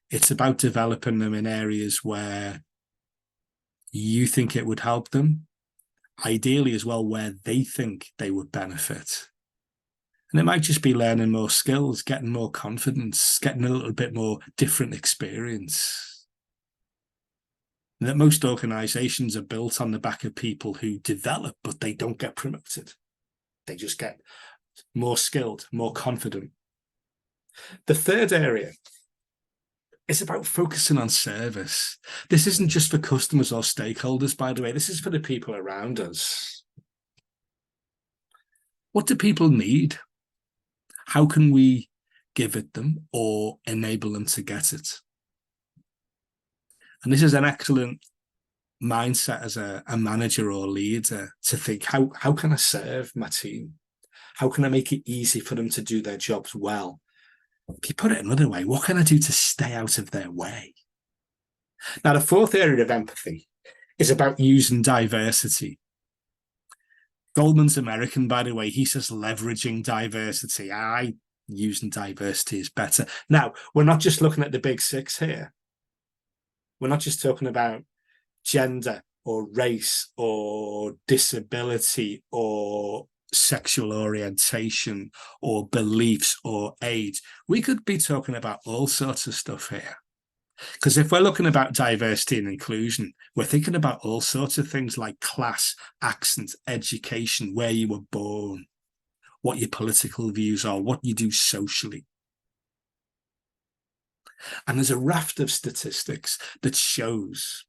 It's about developing them in areas where you think it would help them, ideally as well where they think they would benefit. And it might just be learning more skills, getting more confidence, getting a little bit more different experience. And that most organizations are built on the back of people who develop, but they don't get promoted. They just get more skilled, more confident. The third area is about focusing on service. This isn't just for customers or stakeholders, by the way. This is for the people around us. What do people need? How can we give it them or enable them to get it? And this is an excellent mindset as a manager or leader, to think, how can I serve my team? How can I make it easy for them to do their jobs well? If you put it another way, what can I do to stay out of their way? Now, the fourth area of empathy is about using diversity. Goleman's American, by the way. He says leveraging diversity. Using diversity is better. Now, we're not just looking at the big 6 here. We're not just talking about gender or race or disability or sexual orientation or beliefs or age. We could be talking about all sorts of stuff here. Because if we're looking about diversity and inclusion, we're thinking about all sorts of things like class, accent, education, where you were born, what your political views are, what you do socially. And there's a raft of statistics that shows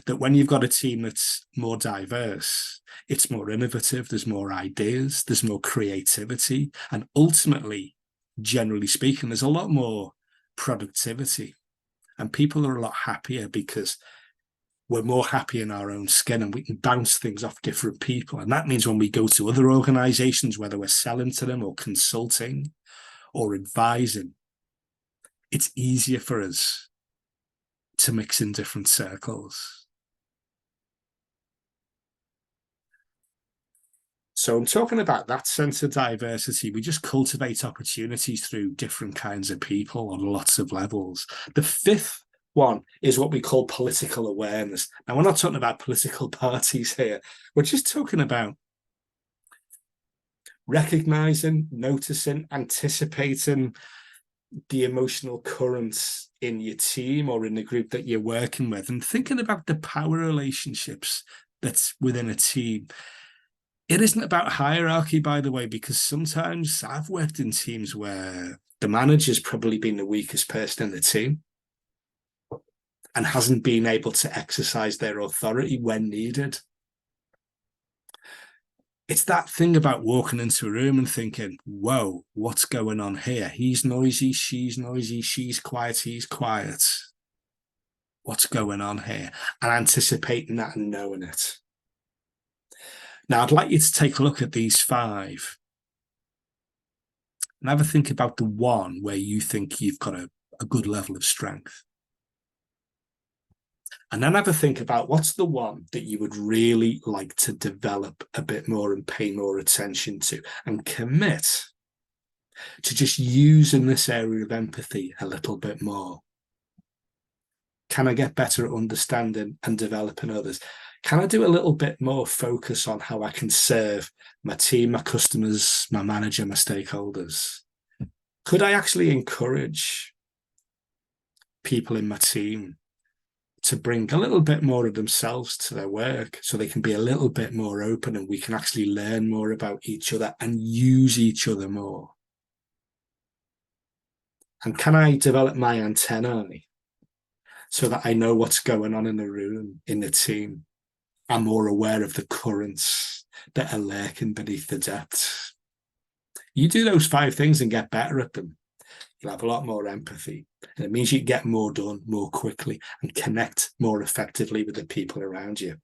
that when you've got a team that's more diverse, it's more innovative, there's more ideas, there's more creativity, and ultimately, generally speaking, there's a lot more productivity. And people are a lot happier because we're more happy in our own skin and we can bounce things off different people. And that means when we go to other organizations, whether we're selling to them or consulting or advising, it's easier for us to mix in different circles. So I'm talking about that sense of diversity. We just cultivate opportunities through different kinds of people on lots of levels. The fifth one is what we call political awareness. Now, we're not talking about political parties here. We're just talking about recognizing, noticing, anticipating the emotional currents in your team or in the group that you're working with, and thinking about the power relationships that's within a team. It isn't about hierarchy, by the way, because sometimes I've worked in teams where the manager's probably been the weakest person in the team and hasn't been able to exercise their authority when needed. It's that thing about walking into a room and thinking, whoa, what's going on here? He's noisy, she's quiet, he's quiet. What's going on here? And anticipating that and knowing it. Now, I'd like you to take a look at these 5 and have a think about the one where you think you've got a good level of strength. And then have a think about what's the one that you would really like to develop a bit more and pay more attention to, and commit to just using this area of empathy a little bit more. Can I get better at understanding and developing others? Can I do a little bit more focus on how I can serve my team, my customers, my manager, my stakeholders? Could I actually encourage people in my team to bring a little bit more of themselves to their work so they can be a little bit more open and we can actually learn more about each other and use each other more? And can I develop my antennae so that I know what's going on in the room, in the team? I'm more aware of the currents that are lurking beneath the depths. You do those 5 things and get better at them, you'll have a lot more empathy. And it means you get more done more quickly and connect more effectively with the people around you.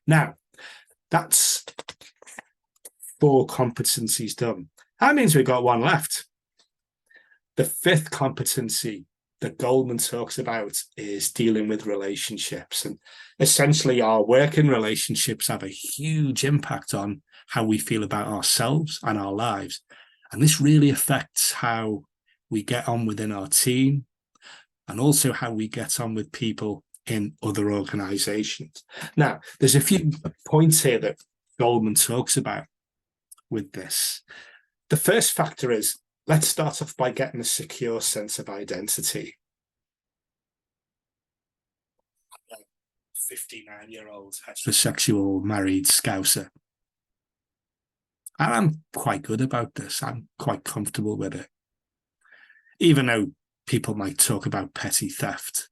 Now, that's 4 competencies done. That means we've got 1 left. The 5th competency that Goleman talks about is dealing with relationships. And essentially, our working relationships have a huge impact on how we feel about ourselves and our lives. And this really affects how we get on within our team and also how we get on with people in other organizations. Now, there's a few points here that Goleman talks about with this. The first factor is, let's start off by getting a secure sense of identity. 59-year-old heterosexual married Scouser. And I'm quite good about this. I'm quite comfortable with it. Even though people might talk about petty theft,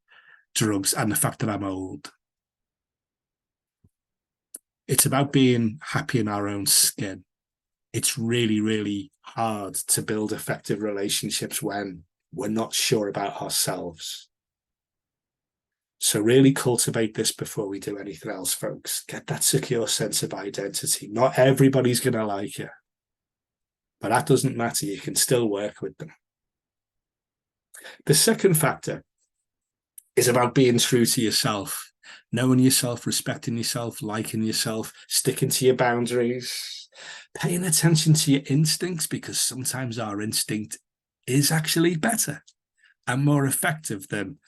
drugs, and the fact that I'm old. It's about being happy in our own skin. It's really, really hard to build effective relationships when we're not sure about ourselves. So really cultivate this before we do anything else, folks. Get that secure sense of identity. Not everybody's going to like you, but that doesn't matter. You can still work with them. The second factor is about being true to yourself, knowing yourself, respecting yourself, liking yourself, sticking to your boundaries, paying attention to your instincts, because sometimes our instinct is actually better and more effective than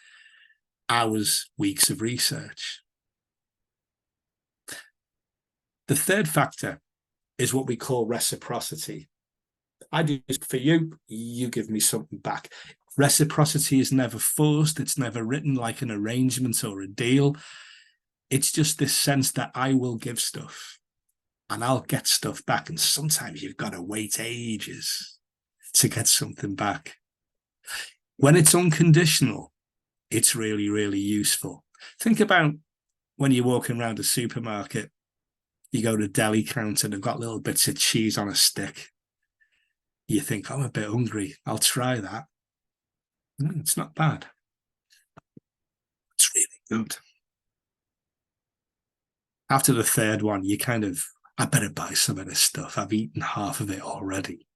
hours, weeks of research. The third factor is what we call reciprocity. I do this for you, you give me something back. Reciprocity is never forced. It's never written like an arrangement or a deal. It's just this sense that I will give stuff and I'll get stuff back. And sometimes you've got to wait ages to get something back. When it's unconditional, it's really, really useful. Think about when you're walking around a supermarket, you go to the deli counter, they've got little bits of cheese on a stick. You think, I'm a bit hungry, I'll try that. It's not bad. It's really good. After the third one, you kind of, I better buy some of this stuff. I've eaten half of it already.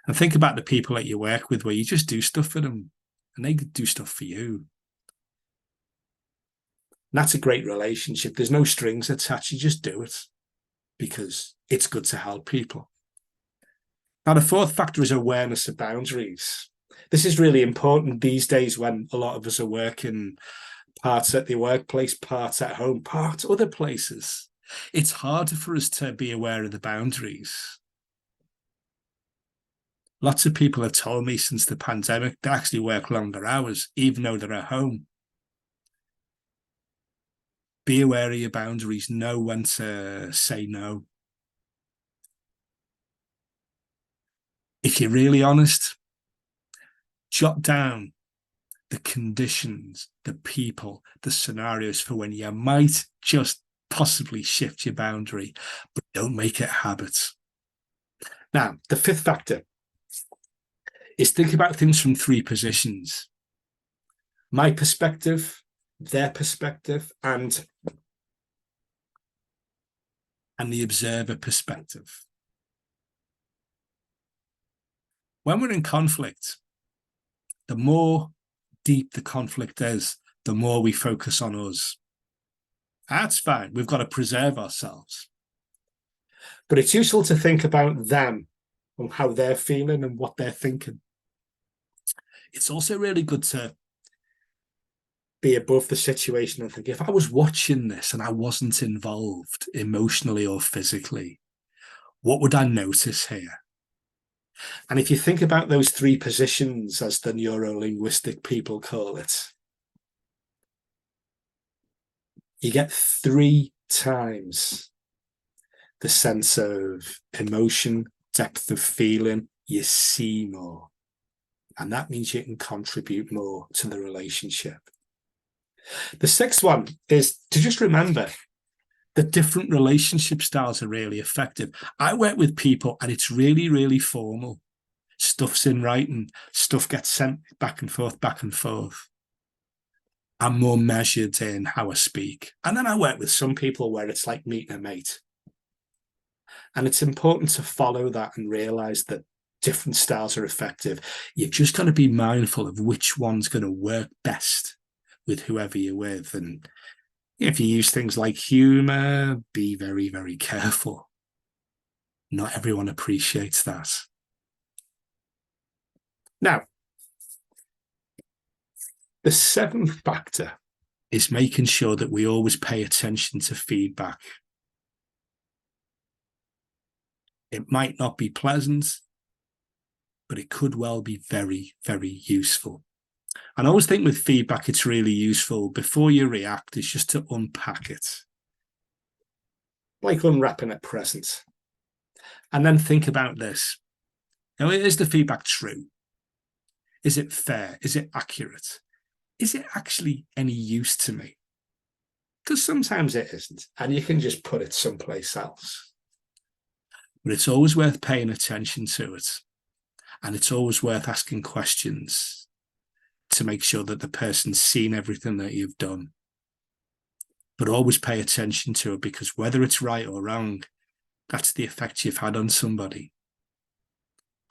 And think about the people that you work with where you just do stuff for them and they do stuff for you. And that's a great relationship. There's no strings attached. You just do it because it's good to help people. Now, the fourth factor is awareness of boundaries. This is really important these days when a lot of us are working parts at the workplace, parts at home, parts other places. It's harder for us to be aware of the boundaries. Lots of people have told me since the pandemic they actually work longer hours, even though they're at home. Be aware of your boundaries. Know when to say no. If you're really honest, jot down the conditions, the people, the scenarios for when you might just possibly shift your boundary, but don't make it a habit. Now, the fifth factor is think about things from three positions. My perspective, their perspective, and the observer perspective. When we're in conflict, the more deep the conflict is, the more we focus on us. That's fine. We've got to preserve ourselves. But it's useful to think about them and how they're feeling and what they're thinking. It's also really good to be above the situation and think, if I was watching this and I wasn't involved emotionally or physically, what would I notice here? And if you think about those three positions, as the neuro-linguistic people call it, you get 3 times the sense of emotion, depth of feeling. You see more. And that means you can contribute more to the relationship. The sixth one is to just remember that different relationship styles are really effective. I work with people and it's really, really formal. Stuff's in writing, stuff gets sent back and forth, back and forth. I'm more measured in how I speak. And then I work with some people where it's like meeting a mate. And it's important to follow that and realize that different styles are effective. You've just got to be mindful of which one's going to work best with whoever you're with. And if you use things like humor, be very, very careful. Not everyone appreciates that. Now, the seventh factor is making sure that we always pay attention to feedback. It might not be pleasant, but it could well be very, very useful. And I always think with feedback, it's really useful before you react, is just to unpack it. Like unwrapping a present. And then think about this. Now, is the feedback true? Is it fair? Is it accurate? Is it actually any use to me? Because sometimes it isn't, and you can just put it someplace else. But it's always worth paying attention to it. And it's always worth asking questions to make sure that the person's seen everything that you've done. But always pay attention to it, because whether it's right or wrong, that's the effect you've had on somebody.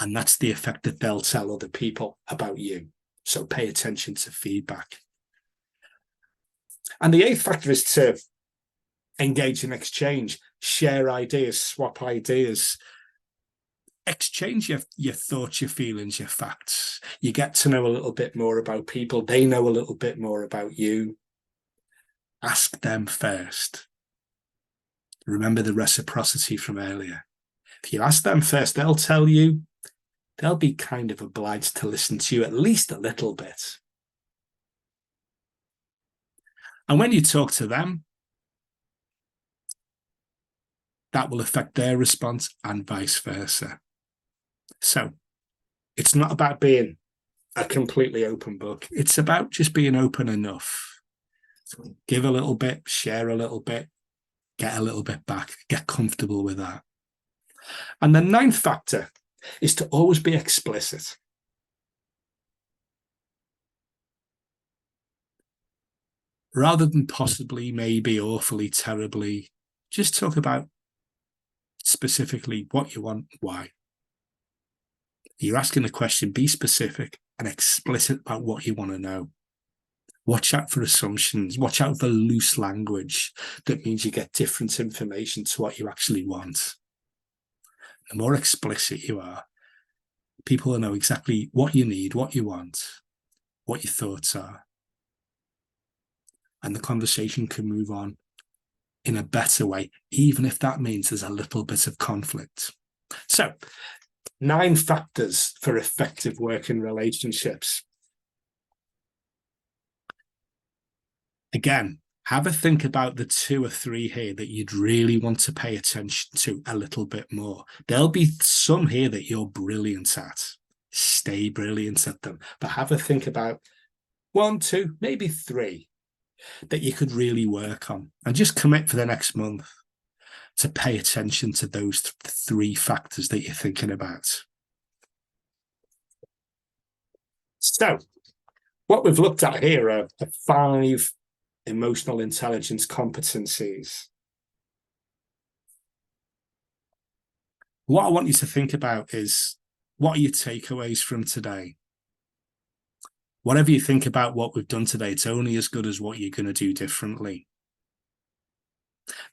And that's the effect that they'll tell other people about you. So pay attention to feedback. And the eighth factor is to engage in exchange, share ideas, swap ideas. exchange your thoughts, your feelings, your facts. You get to know a little bit more about people. They know a little bit more about you. Ask them first. Remember the reciprocity from earlier. If you ask them first, they'll tell you, they'll be kind of obliged to listen to you at least a little bit. And when you talk to them, that will affect their response and vice versa. So it's not about being a completely open book. It's about just being open enough. So give a little bit, share a little bit, get a little bit back, get comfortable with that. And the 9th factor is to always be explicit. Rather than possibly, maybe, awfully, terribly, just talk about specifically what you want, why. You're asking a question, be specific and explicit about what you want to know. Watch out for assumptions. Watch out for loose language. That means you get different information to what you actually want. The more explicit you are, people will know exactly what you need, what you want, what your thoughts are. And the conversation can move on in a better way, even if that means there's a little bit of conflict. So, 9 factors for effective working relationships. Again, have a think about the 2 or 3 here that you'd really want to pay attention to a little bit more. There'll be some here that you're brilliant at. Stay brilliant at them. But have a think about 1, 2, maybe 3 that you could really work on. And just commit for the next month to pay attention to those 3 factors that you're thinking about. So, what we've looked at here are 5 emotional intelligence competencies. What I want you to think about is, what are your takeaways from today? Whatever you think about what we've done today, it's only as good as what you're going to do differently.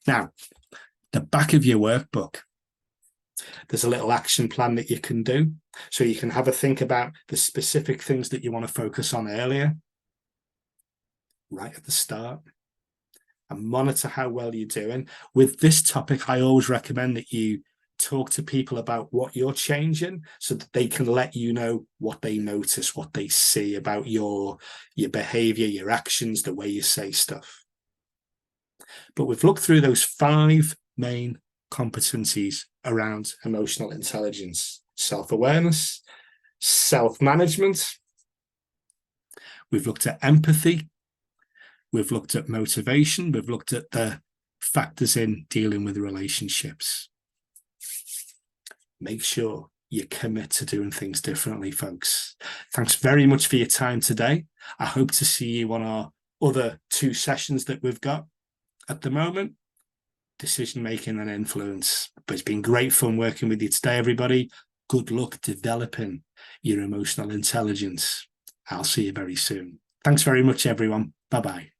Now, the back of your workbook, there's a little action plan that you can do. So you can have a think about the specific things that you want to focus on earlier, right at the start, and monitor how well you're doing. With this topic, I always recommend that you talk to people about what you're changing so that they can let you know what they notice, what they see about your behavior, your actions, the way you say stuff. But we've looked through those 5 main competencies around emotional intelligence: self-awareness, self-management. We've looked at empathy. We've looked at motivation. We've looked at the factors in dealing with relationships. Make sure you commit to doing things differently, folks. Thanks very much for your time today. I hope to see you on our other 2 sessions that we've got at the moment: decision-making and influence. But it's been great fun working with you today, everybody. Good luck developing your emotional intelligence. I'll see you very soon. Thanks very much, everyone. Bye-bye.